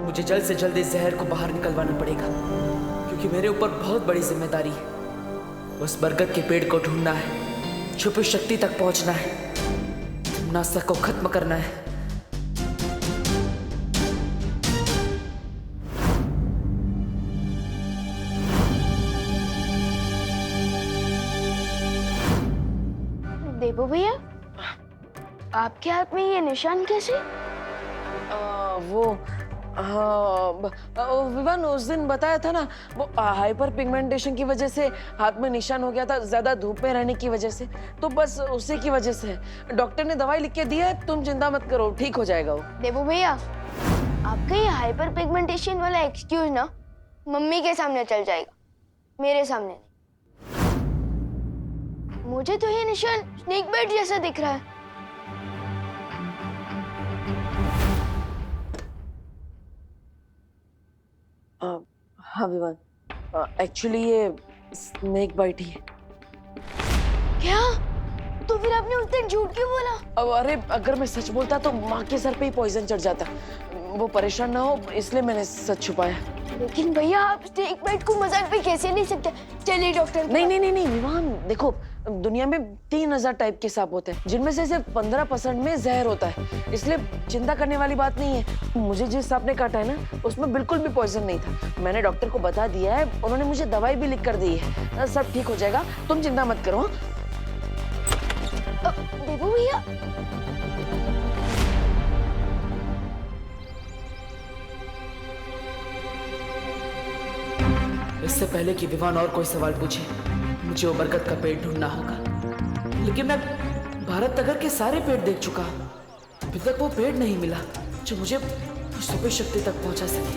मुझे जल्द से जल्द इस जहर को बाहर निकलवाना पड़ेगा, क्योंकि मेरे ऊपर बहुत बड़ी जिम्मेदारी है। उस बरगद के पेड़ को ढूंढना है, छुपी शक्ति तक पहुंचना है, नासा को खत्म करना है। देबू भैया, आपके हाथ में ये निशान कैसे? विवान उस दिन बताया था ना, वो हाइपर पिगमेंटेशन की वजह से हाथ में निशान हो गया था, ज्यादा धूप में रहने की वजह से। तो बस उसी की वजह से डॉक्टर ने दवाई लिख के दी है, तुम चिंता मत करो, ठीक हो जाएगा वो। देबू भैया, आपका ये हाइपर पिगमेंटेशन वाला एक्सक्यूज ना मम्मी के सामने चल जाएगा, मेरे सामने नहीं। मुझे तो ये निशान स्नेक बाइट जैसा दिख रहा है। हाँ विवान, एक्चुअली ये स्नेक बाइट ही है। क्या? तो फिर आपने उस दिन झूठ क्यों बोला? अब अरे अगर मैं सच बोलता तो माँ के सर पे ही पॉइजन चढ़ जाता, वो परेशान ना हो इसलिए मैंने सच छुपाया। लेकिन भैया, आप स्नेक बाइट को मजाक में कैसे नहीं सकते? चलिए डॉक्टर। नहीं विवान, देखो दुनिया में 3000 टाइप के सांप होते हैं, जिनमें से सिर्फ 15% में जहर होता है, इसलिए चिंता करने वाली बात नहीं है। मुझे जिस सांप ने काटा है ना, उसमें बिल्कुल भी पॉइजन नहीं था। मैंने डॉक्टर को बता दिया है, उन्होंने मुझे दवाई भी लिख कर दी है, सब ठीक हो जाएगा, तुम चिंता मत करो। देबू भैया, इससे पहले कि विवान और कोई सवाल पूछे, मुझे वो बरगद का पेड़ ढूंढना होगा। लेकिन मैं भारत नगर के सारे पेड़ देख चुका हूं, अभी तक वो पेड़ नहीं मिला जो मुझे सुपर शक्ति तक पहुंचा सके।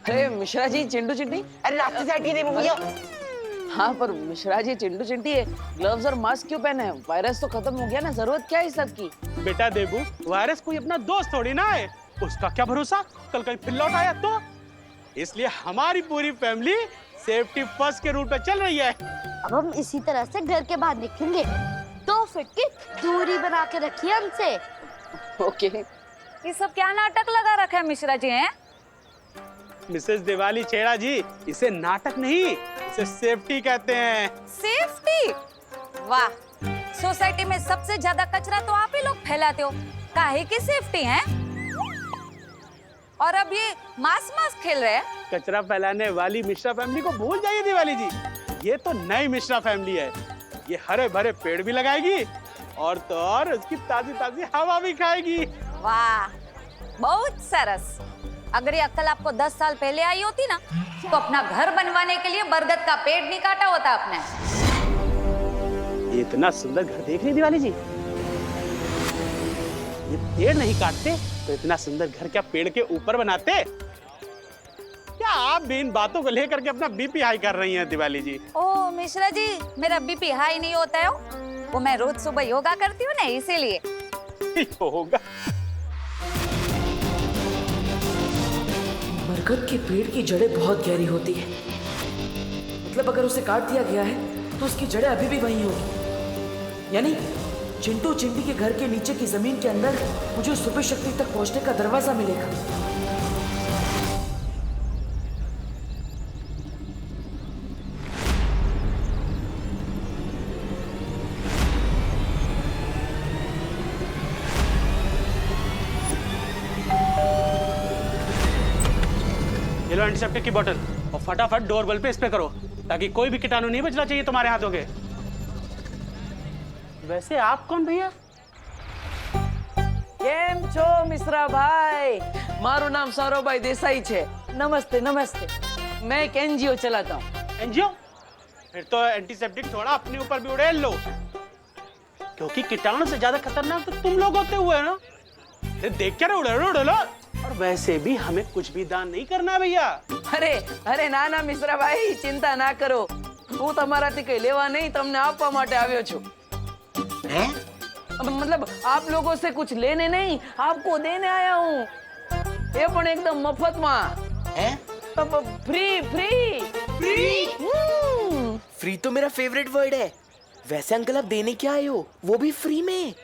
अरे मिश्रा जी, चिंटू चिंटी, अरे रास्ते से हटिए देबू भैया। हाँ पर मिश्रा जी, चिंटू चिंटी है, ग्लव्स और मास्क क्यों पहने हैं? वायरस तो खत्म हो गया ना, जरूरत क्या है इस सब की? बेटा देबू, वायरस कोई अपना दोस्त थोड़ी ना है, उसका क्या भरोसा कल कहीं फिर लौट आया तो। इसलिए हमारी पूरी फैमिली सेफ्टी फर्स्ट के रूट पे चल रही है। अब हम इसी तरह से घर के बाहर निकलेंगे, 2 फीट की दूरी बना के रखिए हमसे। ओके। ये सब क्या नाटक लगा रखा है मिश्रा जी हैं? मिसेस दिवाली छेड़ा जी, इसे नाटक नहीं, इसे सेफ्टी कहते हैं। सेफ्टी? वाह, सोसाइटी में सबसे ज्यादा कचरा तो आप ही लोग फैलाते हो, काहे की सेफ्टी है? और अब ये मास खेल रहे हैं। कचरा फैलाने वाली मिश्रा फैमिली को भूल जाइए दिवाली जी, ये तो नई मिश्रा फैमिली है। ये हरे भरे पेड़ भी लगाएगी और तो और उसकी ताजी ताजी हवा भी खाएगी। वाह, बहुत सरस। अगर ये अक्ल आपको 10 साल पहले आई होती ना, तो अपना घर बनवाने के लिए बरगद का पेड़ नहीं काटा होता आपने। ये इतना सुंदर घर देख रही दिवाली जी, ये पेड़ नहीं काटते तो इतना सुंदर घर क्या पेड़ के ऊपर बनाते? क्या आप भी इन बातों को लेकर के अपना बीपी हाई कर रही हैं दिवाली जी? ओ मिश्रा जी, मेरा बीपी हाई नहीं होता है, वो मैं रोज सुबह योगा करती हूँ ना, इसीलिए। होगा। बरगद के पेड़ की जड़ें बहुत गहरी होती है, मतलब अगर उसे काट दिया गया है तो उसकी जड़ें अभी भी वहीं होगी। यानी चिंटू चिंटी के घर के नीचे की जमीन के अंदर मुझे सुपर शक्ति तक पहुंचने का दरवाजा मिलेगा। ये लो एंटीसेप्टिक की बोतल और फटाफट डोरबेल पे स्प्रे करो, ताकि कोई भी कीटाणु नहीं बचना चाहिए तुम्हारे हाथों के। वैसे आप कौन भैया? केम छो मिश्रा भाई? मारू नाम सौरभभाई देसाई छे। नमस्ते नमस्ते। मैं एक एनजीओ चलाता हूँ। एनजीओ? फिर तो एंटीसेप्टिक थोड़ा अपने ऊपर भी उड़ेल लो, क्योंकि कीटाणु से ज्यादा खतरनाक तो तुम लोग होते हुए ना। देख क्या उड़े लो। और वैसे भी हमें कुछ भी दान नहीं करना है भैया। अरे अरे ना ना मिश्रा भाई, चिंता ना करो, હું તમારાથી કઈ લેવા નહીં, તમને આપવા માટે આવ્યો છું। मतलब आप लोगों से कुछ लेने नहीं, आपको देने आया हूँ, ये पण एकदम मफत में। Free free free? फ्री तो मेरा फेवरेट वर्ड है। वैसे अंकल आप देने क्या आए हो, वो भी फ्री में?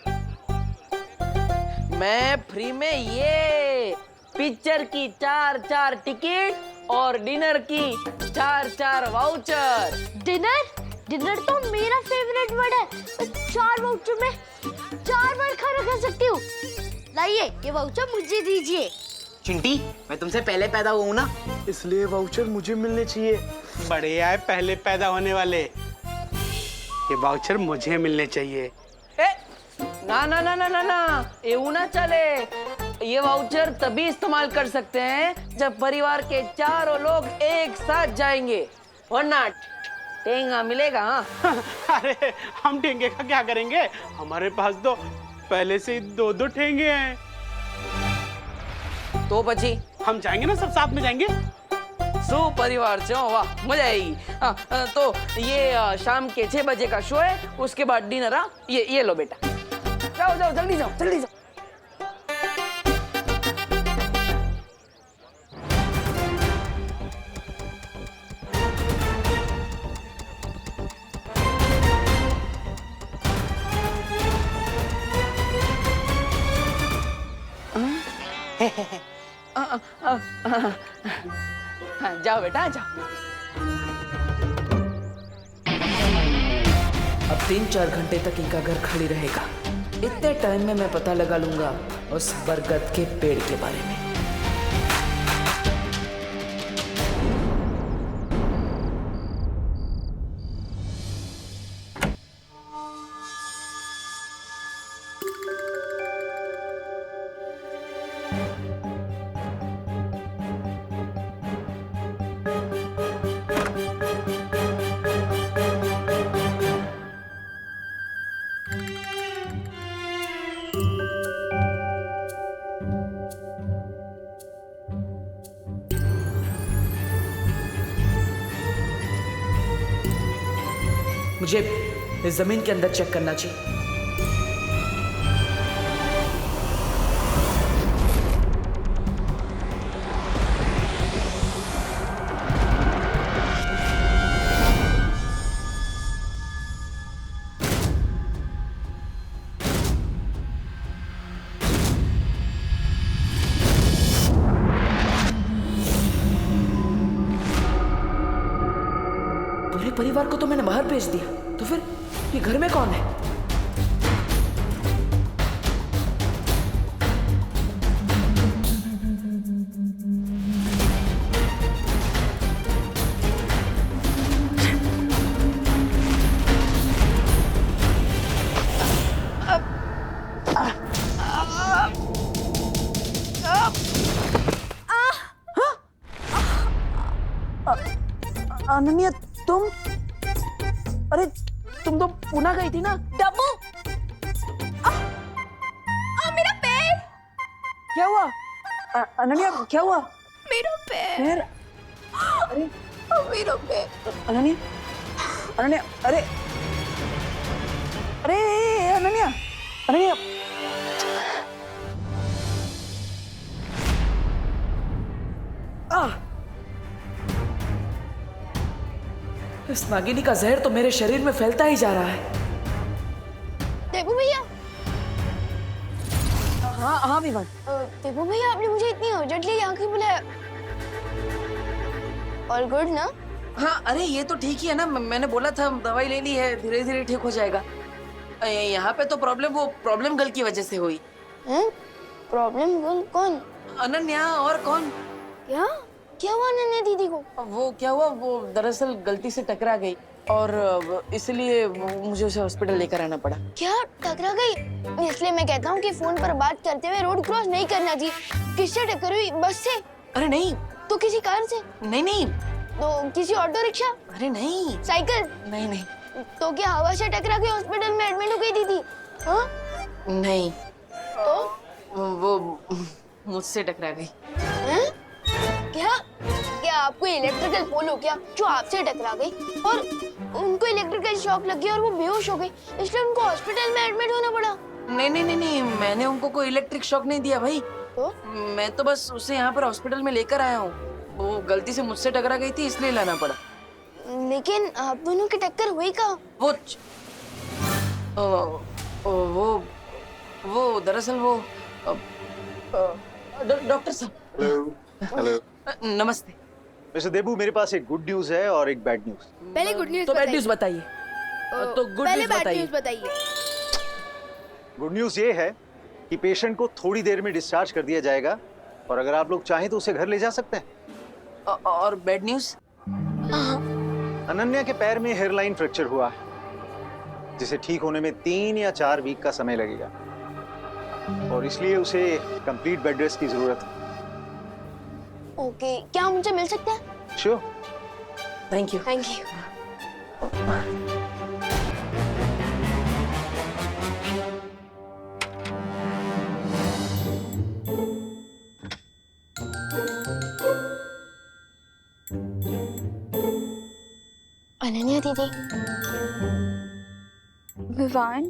मैं फ्री में ये पिक्चर की 4 टिकट और डिनर की 4 वाउचर। डिनर तो मेरा फेवरेट वर्ड है। मैं 4 वाउचर में 4 बार खाना खा सकती हूँ। लाइए, ये वाउचर मुझे दीजिए। चिंटी, मैं तुमसे पहले पैदा हुआ हूँ ना, इसलिए वाउचर मुझे मिलने चाहिए। बढ़िया है, पहले पैदा होने वाले, ये वाउचर मुझे मिलने चाहिए। ए, ना ना ना ना ना ना, ये ना चले। ये वाउचर तभी इस्तेमाल कर सकते हैं जब परिवार के चारों लोग एक साथ जाएंगे, वरना टेंगा मिलेगा। हाँ? अरे हम ठेंगे का क्या करेंगे, हमारे पास तो पहले से ही 2 ठेंगे हैं। तो बची हम जाएंगे ना, सब साथ में जाएंगे। परिवार से वाह, मजा आएगी। तो ये शाम के 6 बजे का शो है, उसके बाद डिनर। ये लो बेटा, जाओ जाओ, जल्दी जाओ, जल्दी जाओ। हाँ, जाओ बेटा, जाओ। अब 3-4 घंटे तक इनका घर खाली रहेगा। इतने टाइम में मैं पता लगा लूंगा उस बरगद के पेड़ के बारे में। मुझे इस जमीन के अंदर चेक करना चाहिए। पूरे परिवार को तो मैंने बाहर भेज दिया, तो फिर ये घर में कौन है? अनन्या, तुम? अरे तुम तो पुणे गई थी ना? डब्बू, मेरा पैर। क्या हुआ? अनन्या, क्या हुआ? मेरा पैर। पैर? अरे मेरा पैर। अनन्या, अनन्या, अरे अरे अनन्या, अनन्या, इस नागिनी का जहर तो मेरे शरीर में फैलता ही जा रहा है। देबू भैया, हाँ हाँ विवान। देबू भैया, आपने मुझे इतनी अर्जेंटली यहाँ क्यों बुलाया? ऑल गुड ना? हाँ, अरे ये तो ठीक ही है ना, मैंने बोला था दवाई लेनी है, धीरे धीरे ठीक हो जाएगा। यहाँ पे तो प्रॉब्लम गर्ल की वजह से हुई। प्रॉब्लम गर्ल कौन? अनन्या, और कौन? क्या हुआ नन्हे दीदी को? वो क्या हुआ, वो दरअसल गलती से टकरा गई और इसलिए मुझे उसे हॉस्पिटल लेकर आना पड़ा। क्या टकरा गई? इसलिए मैं कहता हूँ कि फोन पर बात करते हुए रोड क्रॉस नहीं करना चाहिए। किससे टक्कर हुई? बस से? अरे नहीं। तो किसी कार से? नहीं नहीं। तो किसी ऑटो रिक्शा? अरे नहीं। साइकिल? नहीं नहीं। तो क्या हवा से टकरा के हॉस्पिटल में एडमिट हो गई दीदी? हाँ? नहीं। तो वो मुझसे टकरा गई। क्या आपको इलेक्ट्रिकल पोल हो गया जो आपसे टकरा गई और उनको इलेक्ट्रिकल शॉक लग गया और वो बेहोश हो गई, इसलिए उनको हॉस्पिटल में एडमिट होना पड़ा? नहीं नहीं नहीं नहीं, मैंने उनको कोई इलेक्ट्रिक शॉक नहीं दिया भाई। तो मैं तो बस उसे यहाँ पर हॉस्पिटल में लेकर आया हूँ। वो गलती से मुझसे टकरा गई थी, इसलिए लाना पड़ा। लेकिन आप दोनों की टक्कर हुई कहाँ? वो दरअसल वो डॉक्टर साहब हेलो हेलो नमस्ते। मिस्टर देबू, मेरे पास एक गुड न्यूज है और एक बैड न्यूज। पहले गुड न्यूज़ तो बैड न्यूज बताइए। तो गुड पहले न्यूज बैड बताइए। न्यूज़ बताइए। गुड न्यूज ये है कि पेशेंट को थोड़ी देर में डिस्चार्ज कर दिया जाएगा और अगर आप लोग चाहें तो उसे घर ले जा सकते हैं। और बैड न्यूज? अनन्या के पैर में हेयरलाइन फ्रैक्चर हुआ है, जिसे ठीक होने में 3 या 4 वीक का समय लगेगा और इसलिए उसे कंप्लीट बेड रेस्ट की जरूरत है। ओके, क्या हम उनसे मिल सकते हैं? Sure. Thank you. Thank you. Ananya दीदी, विवान,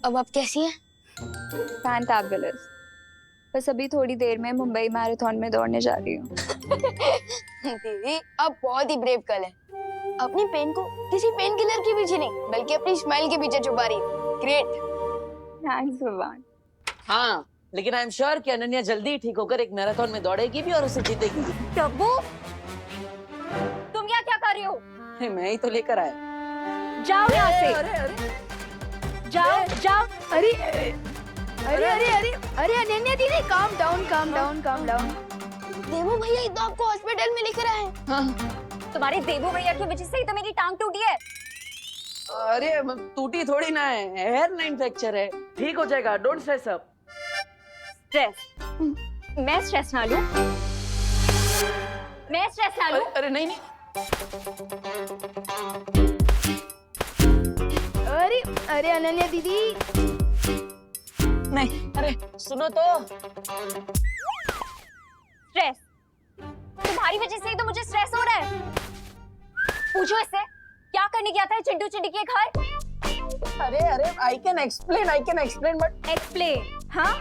अब आप कैसी हैं? फैंटाबुलस। बस अभी थोड़ी देर में मुंबई मैराथन में दौड़ने जा रही हूँ। दीदी, आप बहुत ही ब्रेव गर्ल हैं। अपनी पेन को किसी पेन किलर के पीछे नहीं, बल्कि अपनी स्माइल के पीछे छुपा रही है। ग्रेट। थैंक्स विवान। हाँ, लेकिन आई एम श्योर कि अनन्या जल्दी ही ठीक होकर एक मैराथन में दौड़ेगी भी और उसे जीतेगी भी। टब्बू, तुम यहाँ क्या कर रही हो? मैं ही तो लेकर आया। जाओ यहाँ से। जाओ जाओ। अरे अरे अरे अरे अरे अनन्या दीदी, calm down calm down calm down. देवू भैया ही तो आपको हॉस्पिटल में लेकर आए हैं। तुम्हारे देवू भैया की वजह से ही तो मेरी टांग टूटी है। अरे टूटी थोड़ी ना है, हेयर लाइन फ्रैक्चर है, ठीक हो जाएगा। Don't stress up. स्ट्रेस? मैं स्ट्रेस ना लूं? मैं स्ट्रेस ना लूं? अरे नहीं नहीं। अरे अरे अनन्या दीदी, नहीं, अरे सुनो तो। स्ट्रेस? तुम्हारी वजह से ही तो मुझे स्ट्रेस हो रहा है। पूछो इससे, क्या करने गया था चिंटू चिंटी के घर? अरे अरे I can explain but. Explain? हाँ,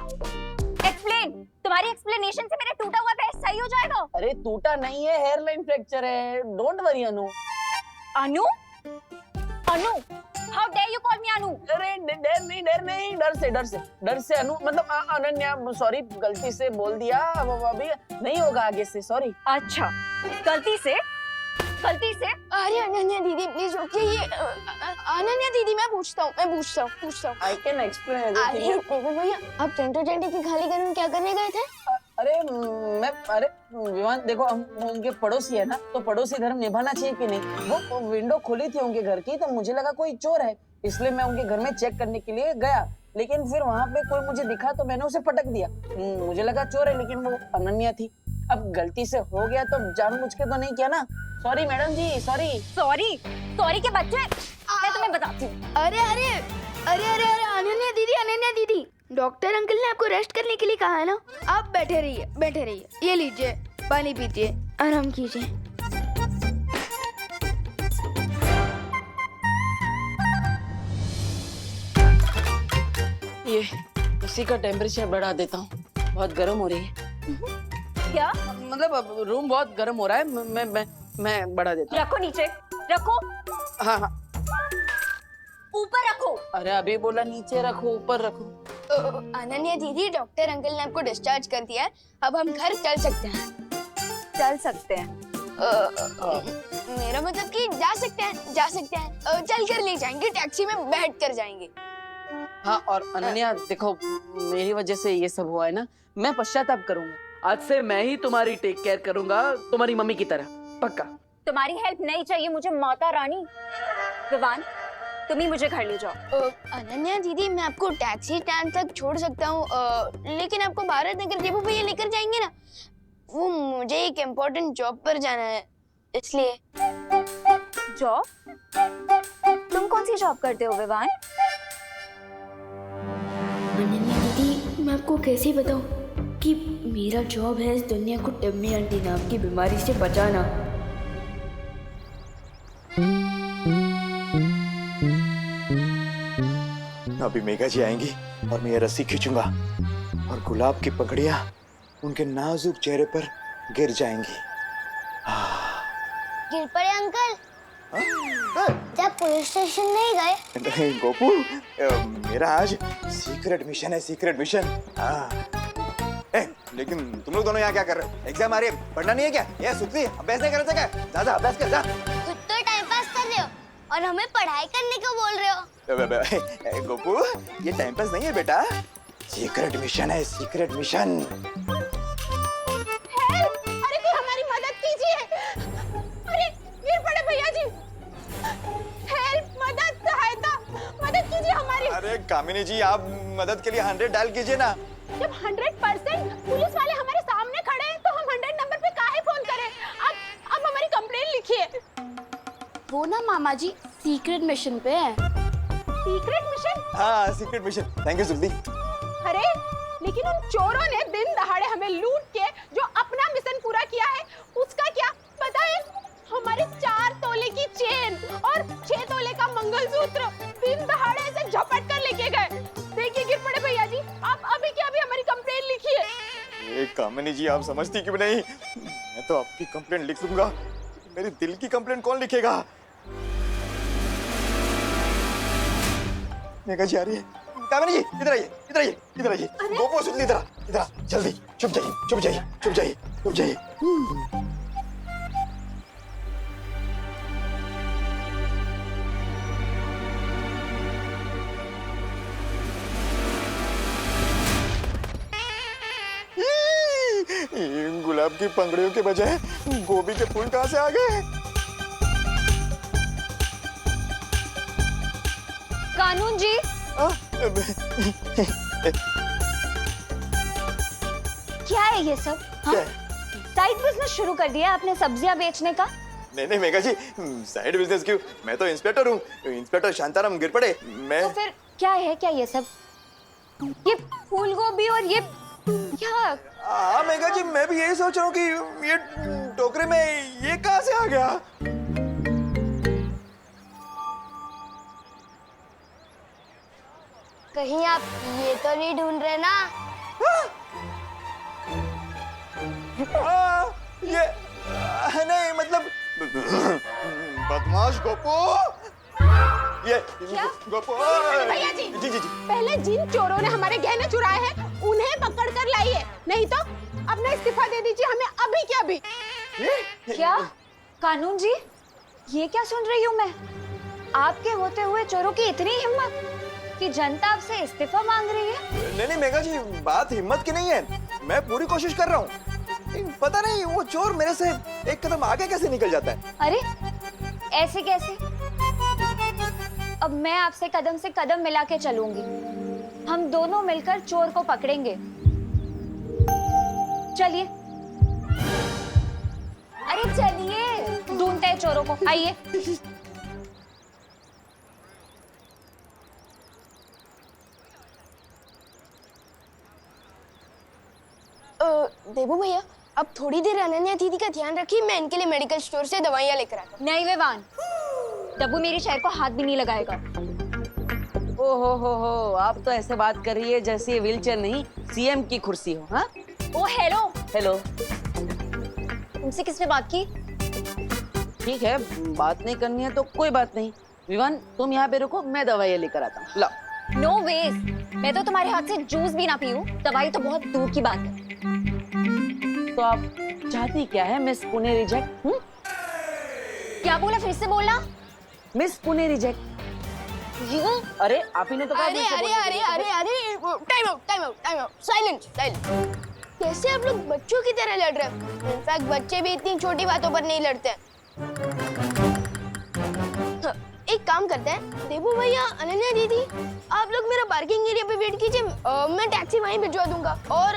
एक्सप्लेन। तुम्हारी एक्सप्लेनेशन से मेरा टूटा हुआ पैर सही हो जाएगा। अरे टूटा नहीं है, हेयर लाइन फ्रैक्चर है। Don't worry Anu. Anu? Anu? How dare you call me Anu? अरे डर नहीं, डर से अनु, मतलब अनन्या, सॉरी, गलती से बोल दिया। अब अभी नहीं होगा आगे से, सॉरी। अच्छा, गलती से? अरे अनन्या दीदी प्लीज रुकिए। ये अनन्या दीदी, मैं पूछता हूँ। आई कैन एक्सप्लेन अरे एवरीथिंग। देवू भैया, आप चिंटू चिंटी की खाली घर में क्या करने गए थे? अरे विवान, देखो हम उनके पड़ोसी है ना, तो पड़ोसी धर्म निभाना चाहिए कि नहीं। वो विंडो खुली थी उनके घर की, तो मुझे लगा कोई चोर है, इसलिए मैं उनके घर में चेक करने के लिए गया। लेकिन फिर वहाँ पे कोई मुझे दिखा तो मैंने उसे पटक दिया। मुझे लगा चोर है, लेकिन वो अनन्या थी। अब गलती से हो गया तो जानबूझ के तो नहीं किया ना। सॉरी मैडम जी, सॉरी। सॉरी के बच्चे, मैं तुम्हें बताती हूँ। अरे अरे अरे अरे अरे अनन्या दीदी, डॉक्टर अंकल ने आपको रेस्ट करने के लिए कहा है ना। आप बैठे रहिए। ये लीजिए, पानी पीजिए, आराम कीजिए। ये इसी का टेम्परेचर बढ़ा देता हूँ, बहुत गर्म हो रही है। क्या? मतलब अब रूम बहुत गर्म हो रहा है। मैं बढ़ा देता हूँ। रखो नीचे, रखो। हाँ हाँ। ऊपर रखो। अरे अभी बोला नीचे रखो, ऊपर रखो। अनन्या दीदी, डॉक्टर अंकल ने आपको डिस्चार्ज कर दिया है। अब हम घर चल सकते हैं। मेरा मतलब कि जा सकते हैं। चल कर ले जाएंगे, टैक्सी में बैठ कर जाएंगे। हाँ, और अनन्या देखो, मेरी वजह से ये सब हुआ है ना, मैं पश्चाताप करूंगा। आज से मैं ही तुम्हारी टेक केयर करूंगा, तुम्हारी मम्मी की तरह, पक्का। तुम्हारी हेल्प नहीं चाहिए मुझे, माता रानी। विवान, तुम ही मुझे घर ले जाओ। अनन्या दीदी, मैं आपको टैक्सी स्टैंड तक छोड़ सकता हूँ, लेकिन आपको भारत नगर देवू भैया लेकर जाएंगे ना। वो मुझे एक इम्पोर्टेंट जॉब पर जाना है, इसलिए। जॉब? तुम कौन सी जॉब करते हो विवान? अनन्या दीदी, मैं आपको कैसे बताऊं कि मेरा जॉब है इस दुनिया को टम्मी आंटी नाम की बीमारी से बचाना। अभी मेघा जी आएंगी और मैं ये रस्सी खींचूंगा और गुलाब की पकड़ियां उनके नाजुक चेहरे पर गिर जाएंगी। गिर पड़े अंकल? जब पुलिस स्टेशन नहीं गए? नहीं गोपू, मेरा आज सीक्रेट मिशन है, सीक्रेट मिशन। लेकिन तुम लोग दोनों यहाँ क्या कर रहे हो? एग्जाम आ रही है, पढ़ना नहीं है क्या? ये सुखती अभ्यास नहीं कर रहे थे क्या? जा अभ्यास कर जा। खुद तो टाइम पास कर रहे हो और हमें पढ़ाई करने को बोल रहे हो। गोपू, ये टाइम पास नहीं है बेटा, सीक्रेट मिशन है, सीक्रेट मिशन। अरे कोई हमारी मदद कीजिए। अरे गिर पड़े भैया जी। हेल्प, मदद, सहायता, मदद कीजिए हमारी। अरे कामिनी जी, आप मदद के लिए 100 डायल कीजिए ना। जब 100% पुलिस वाले हमारे सामने खड़े हैं तो हम 100 नंबर पे काहे फोन करें? अब हमारी कंप्लेंट लिखिए। वो ना मामा जी सीक्रेट मिशन पे है। Secret mission? हाँ, सीक्रेट मिशन। थैंक यू सुल्दी। अरे लेकिन उन चोरों ने दिन दहाड़े हमें लूट के जो अपना मिशन पूरा किया है उसका क्या पता है? हमारे 4 तोले की चेन और 6 तोले का मंगलसूत्र दिन दहाड़े से झपट कर लेके गए। देखिए गिर पड़े भैया जी, आप अभी के अभी हमारी कंप्लेंट लिखिए। कामिनी जी, आप समझती क्यों नहीं? मैं तो आपकी कंप्लेंट लिख लूंगा, मेरी दिल की कंप्लेंट कौन लिखेगा? मेघा जी आ रही है। कामिनी जी, इधर आइए, इधर आइए, इधर आइए। गोपू, सुन ली, इधर इधर जल्दी। चुप जाइए, चुप जाइए, चुप जाइए, चुप जाइए। गुलाब की पंखुड़ियों के बजाय गोभी के फूल कहाँ से आ गए? कानून जी, क्या है ये सब? साइड बिजनेस शुरू कर दिया आपने सब्जियां बेचने का? नहीं मेघा जी, साइड बिजनेस क्यों? मैं तो इंस्पेक्टर हूँ, इंस्पेक्टर शांताराम गिर पड़े। मैं तो फिर क्या है, क्या ये सब? ये फूल गोभी और ये क्या? हाँ मेघा जी, मैं भी यही सोच रहा हूँ कि ये टोकरे में ये कहाँ से आ गया? कहीं आप ये तो नहीं ढूंढ रहे ना? ये नहीं, मतलब बदमाश गोपू। ये गोपू। भैया जी, जी। पहले जिन चोरों ने हमारे गहने चुराए हैं उन्हें पकड़ कर लाइए, नहीं तो अपना इस्तीफा दे दीजिए हमें अभी के अभी। क्या कानून जी, ये क्या सुन रही हूँ मैं? आपके होते हुए चोरों की इतनी हिम्मत कि जनता आपसे इस्तीफा मांग रही है? नहीं मेघा जी, बात हिम्मत की नहीं है, मैं पूरी कोशिश कर रहा हूँ। पता नहीं वो चोर मेरे से एक कदम आगे कैसे निकल जाता है। अरे ऐसे कैसे? अब मैं आपसे कदम से कदम मिला के चलूंगी, हम दोनों मिलकर चोर को पकड़ेंगे। चलिए, अरे चलिए, ढूंढते हैं चोरों को, आइए। देबू भैया, अब थोड़ी देर अनन्या दीदी का ध्यान रखिए, मैं इनके लिए मेडिकल स्टोर से दवाइयाँ लेकर आता हूँ। नहीं विवान, डब्बू मेरी शहर को हाथ भी नहीं लगाएगा। ओ हो, आप तो ऐसे बात कर रही है जैसे ये व्हीलचेयर नहीं सीएम की कुर्सी हो। हाँ, ओ हेलो हेलो, तुमसे किसने बात की? ठीक है, बात नहीं करनी है तो कोई बात नहीं। विवान, तुम यहाँ पे रुको, मैं दवाइयाँ लेकर आता हूँ। ला। नो वेज, मैं तो तुम्हारे हाथ से जूस भी ना पीऊं, दवाई तो बहुत दूर की बात है। तो आप चाहती क्या है मिस पुणे रिजेक्ट? क्या बोला, फिर से बोलना। Miss Pune reject. यू? अरे आप ही ने तो कहा। अरे टाइम आउट, साइलेंट। कैसे आप लोग बच्चों की तरह लड़ रहे हैं? इनफैक्ट बच्चे भी इतनी छोटी बातों पर नहीं लड़ते हैं। एक काम करते हैं, देबू भैया, अनन्या दीदी, आप लोग मेरा पार्किंग एरिया पे वेट कीजिए, मैं टैक्सी वहीं भिजवा दूंगा। और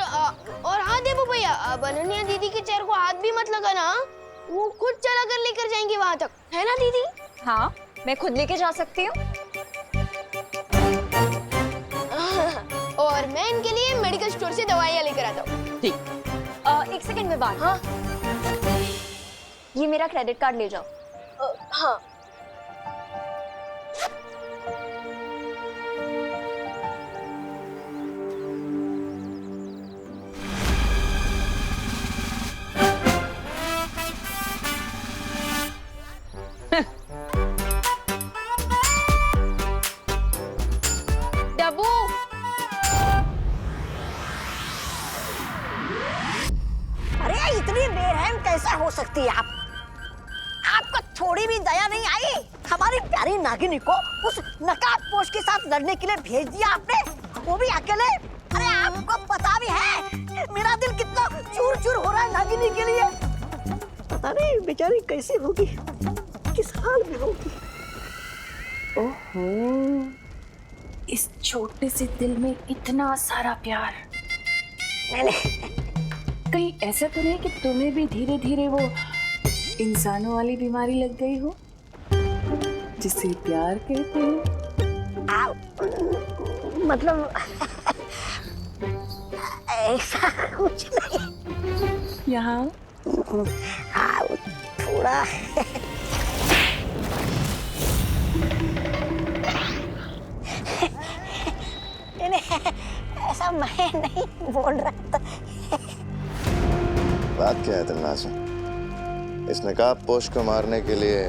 हाँ देबू भैया, अब अनन्या दीदी के चेहरे को हाथ भी मत लगाना, वो खुद चला कर लेकर जाएंगी वहां तक, है ना दीदी? हाँ, मैं खुद लेके जा सकती हूँ। और मैं इनके लिए मेडिकल स्टोर से दवाइयाँ लेकर आता हूँ। ठीक। एक सेकंड में बात। हाँ, ये मेरा क्रेडिट कार्ड ले जाओ। हाँ। डब्बू, कैसे हो सकती है आप? आपको थोड़ी भी दया नहीं आई? हमारी प्यारी नागिनी को उस नकाबपोश के साथ लड़ने के लिए भेज दिया आपने, वो भी अकेले। अरे आपको पता भी है मेरा दिल कितना चूर चूर हो रहा है नागिनी के लिए। पता नहीं बेचारी कैसी होगी, किस हाल में होगी। ओहो, इस छोटे से दिल में इतना सारा प्यार। नहीं कहीं ऐसा तो नहीं कि तुम्हें भी धीरे धीरे वो इंसानों वाली बीमारी लग गई हो जिसे प्यार कहते हैं? मतलब ऐसा कुछ नहीं। यहाँ हाँ थोड़ा ऐसा मैं नहीं बोल रहा था। बात क्या है तन्नाज़? इस नकाबपोश को मारने के लिए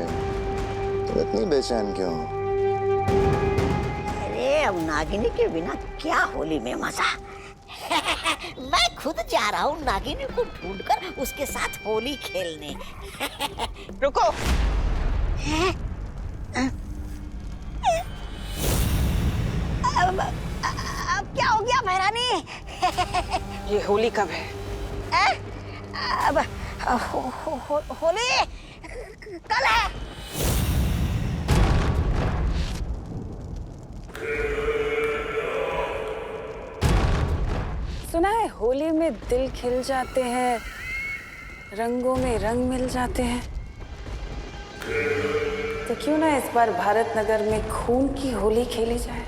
तुम इतनी बेचैन क्यों हो? अरे अब नागिनी के बिना क्या होली में मजा। मैं खुद जा रहा हूँ नागिनी को ढूंढकर उसके साथ होली खेलने। रुको। अब क्या हो गया महारानी? ये होली कब है? अब होली कल है। सुना है होली में दिल खिल जाते हैं, रंगों में रंग मिल जाते हैं। तो क्यों ना इस बार भारत नगर में खून की होली खेली जाए?